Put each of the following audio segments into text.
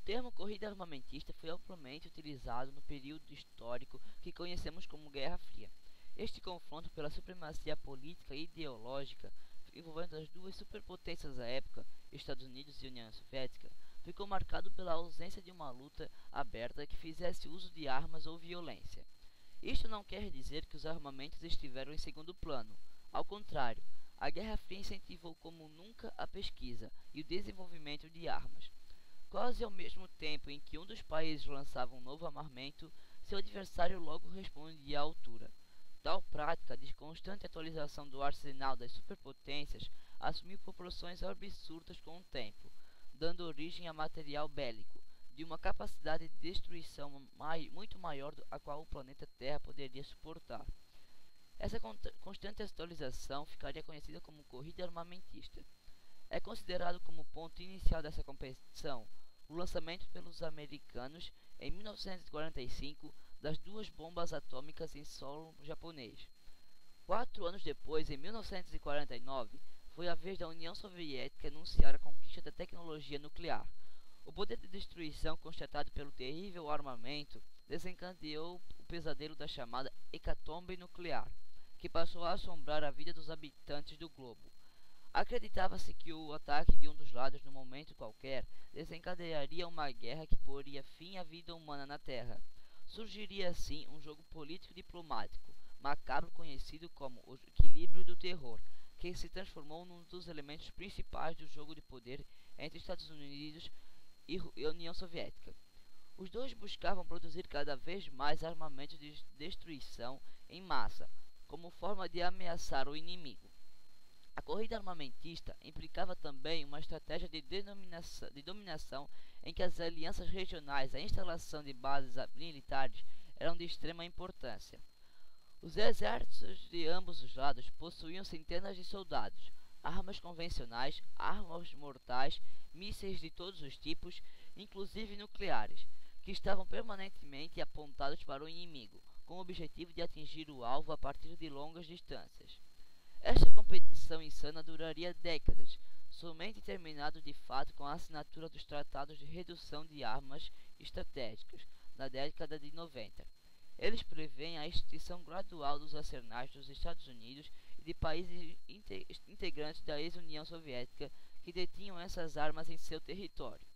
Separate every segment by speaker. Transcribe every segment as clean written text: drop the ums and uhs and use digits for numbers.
Speaker 1: termo corrida armamentista foi amplamente utilizado no período histórico que conhecemos como Guerra Fria. Este confronto pela supremacia política e ideológica envolvendo as duas superpotências da época, Estados Unidos e União Soviética, ficou marcado pela ausência de uma luta aberta que fizesse uso de armas ou violência. Isto não quer dizer que os armamentos estiveram em segundo plano. Ao contrário, a Guerra Fria incentivou como nunca a pesquisa e o desenvolvimento de armas. Quase ao mesmo tempo em que um dos países lançava um novo armamento, seu adversário logo respondia à altura. Tal prática de constante atualização do arsenal das superpotências assumiu proporções absurdas com o tempo, dando origem a material bélico, de uma capacidade de destruição muito maior do a qual o planeta Terra poderia suportar. Essa constante atualização ficaria conhecida como corrida armamentista. É considerado como ponto inicial dessa competição o lançamento pelos americanos, em 1945, das duas bombas atômicas em solo japonês. 4 anos depois, em 1949, foi a vez da União Soviética anunciar a conquista da tecnologia nuclear. O poder de destruição constatado pelo terrível armamento desencadeou o pesadelo da chamada hecatombe nuclear, que passou a assombrar a vida dos habitantes do globo. Acreditava-se que o ataque de um dos lados, num momento qualquer, desencadearia uma guerra que poria fim à vida humana na Terra. Surgiria assim um jogo político-diplomático, macabro conhecido como o equilíbrio do terror, que se transformou num dos elementos principais do jogo de poder entre Estados Unidos e União Soviética. Os dois buscavam produzir cada vez mais armamentos de destruição em massa, como forma de ameaçar o inimigo. A corrida armamentista implicava também uma estratégia de dominação em que as alianças regionais e a instalação de bases militares eram de extrema importância. Os exércitos de ambos os lados possuíam centenas de soldados, armas convencionais, armas mortais, mísseis de todos os tipos, inclusive nucleares, que estavam permanentemente apontados para o inimigo, com o objetivo de atingir o alvo a partir de longas distâncias. Esta competição insana duraria décadas, somente terminado de fato com a assinatura dos tratados de redução de armas estratégicas na década de 90. Eles prevêem a extinção gradual dos arsenais dos Estados Unidos e de países integrantes da ex-União Soviética que detinham essas armas em seu território.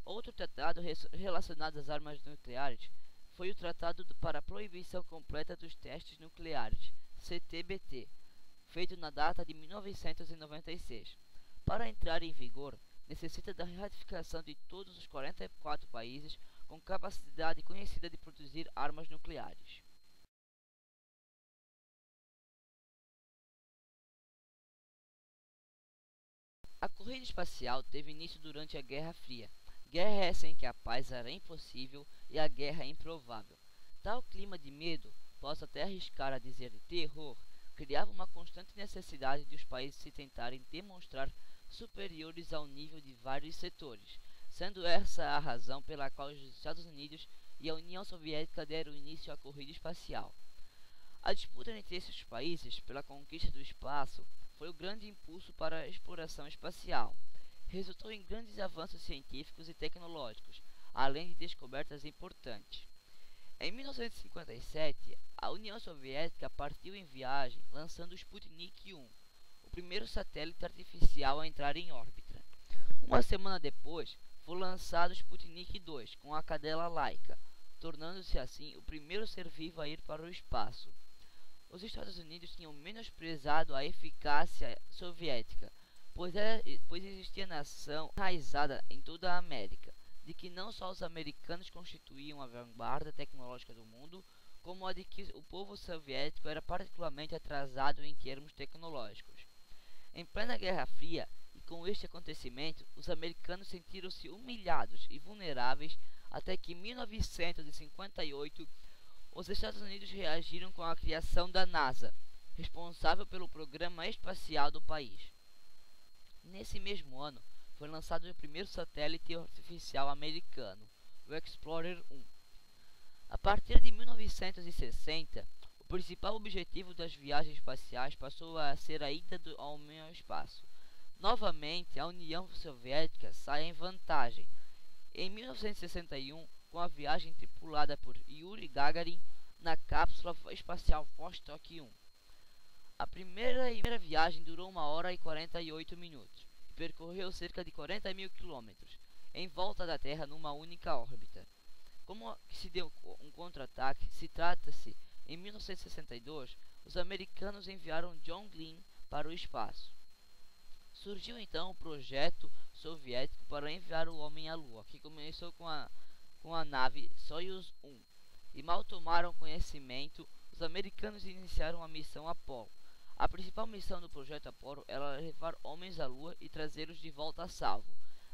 Speaker 1: Outro tratado relacionado às armas nucleares foi o Tratado para a Proibição Completa dos Testes Nucleares, CTBT, feito na data de 1996. Para entrar em vigor, necessita da ratificação de todos os 44 países com capacidade conhecida de produzir armas nucleares. A corrida espacial teve início durante a Guerra Fria. Guerra essa em que a paz era impossível e a guerra improvável. Tal clima de medo, posso até arriscar a dizer de terror, criava uma constante necessidade de os países se tentarem demonstrar superiores ao nível de vários setores, sendo essa a razão pela qual os Estados Unidos e a União Soviética deram início à corrida espacial. A disputa entre esses países pela conquista do espaço foi o grande impulso para a exploração espacial. Resultou em grandes avanços científicos e tecnológicos, além de descobertas importantes. Em 1957, a União Soviética partiu em viagem lançando o Sputnik 1, o primeiro satélite artificial a entrar em órbita. Uma semana depois, foi lançado o Sputnik 2 com a cadela Laika, tornando-se assim o primeiro ser vivo a ir para o espaço. Os Estados Unidos tinham menosprezado a eficácia soviética, pois existia nação enraizada em toda a América, de que não só os americanos constituíam a vanguarda tecnológica do mundo, como a de que o povo soviético era particularmente atrasado em termos tecnológicos. Em plena Guerra Fria, e com este acontecimento, os americanos sentiram-se humilhados e vulneráveis até que em 1958 os Estados Unidos reagiram com a criação da NASA, responsável pelo programa espacial do país. Nesse mesmo ano, foi lançado o primeiro satélite artificial americano, o Explorer 1. A partir de 1960, o principal objetivo das viagens espaciais passou a ser a ida ao meio espaço. Novamente, a União Soviética sai em vantagem. Em 1961, com a viagem tripulada por Yuri Gagarin na cápsula espacial Vostok 1. A primeira viagem durou 1 hora e 48 minutos e percorreu cerca de 40 mil quilômetros em volta da Terra numa única órbita. Como se deu um contra-ataque, trata-se, em 1962, os americanos enviaram John Glenn para o espaço. Surgiu então o projeto soviético para enviar o homem à Lua, que começou com a nave Soyuz 1. E mal tomaram conhecimento, os americanos iniciaram a missão Apollo. A principal missão do projeto Apollo era levar homens à Lua e trazê-los de volta a salvo.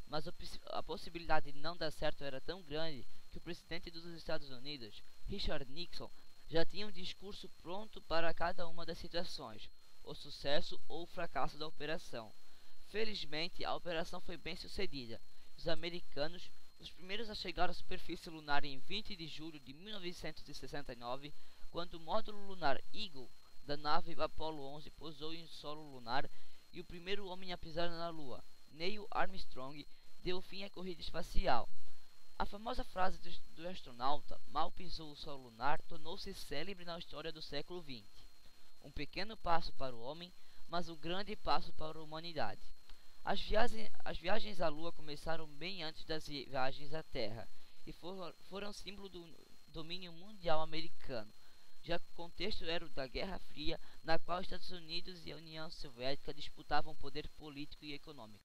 Speaker 1: Mas a possibilidade de não dar certo era tão grande que o presidente dos Estados Unidos, Richard Nixon, já tinha um discurso pronto para cada uma das situações, o sucesso ou o fracasso da operação. Felizmente, a operação foi bem sucedida. Os americanos, os primeiros a chegar à superfície lunar em 20 de julho de 1969, quando o módulo lunar Eagle da nave Apollo 11 pousou em solo lunar e o primeiro homem a pisar na Lua, Neil Armstrong, deu fim à corrida espacial. A famosa frase do astronauta, mal pisou o solo lunar, tornou-se célebre na história do século XX. Um pequeno passo para o homem, mas um grande passo para a humanidade. As viagens à Lua começaram bem antes das viagens à Terra e foram símbolo do domínio mundial americano, já que o contexto era o da Guerra Fria, na qual Estados Unidos e a União Soviética disputavam poder político e econômico.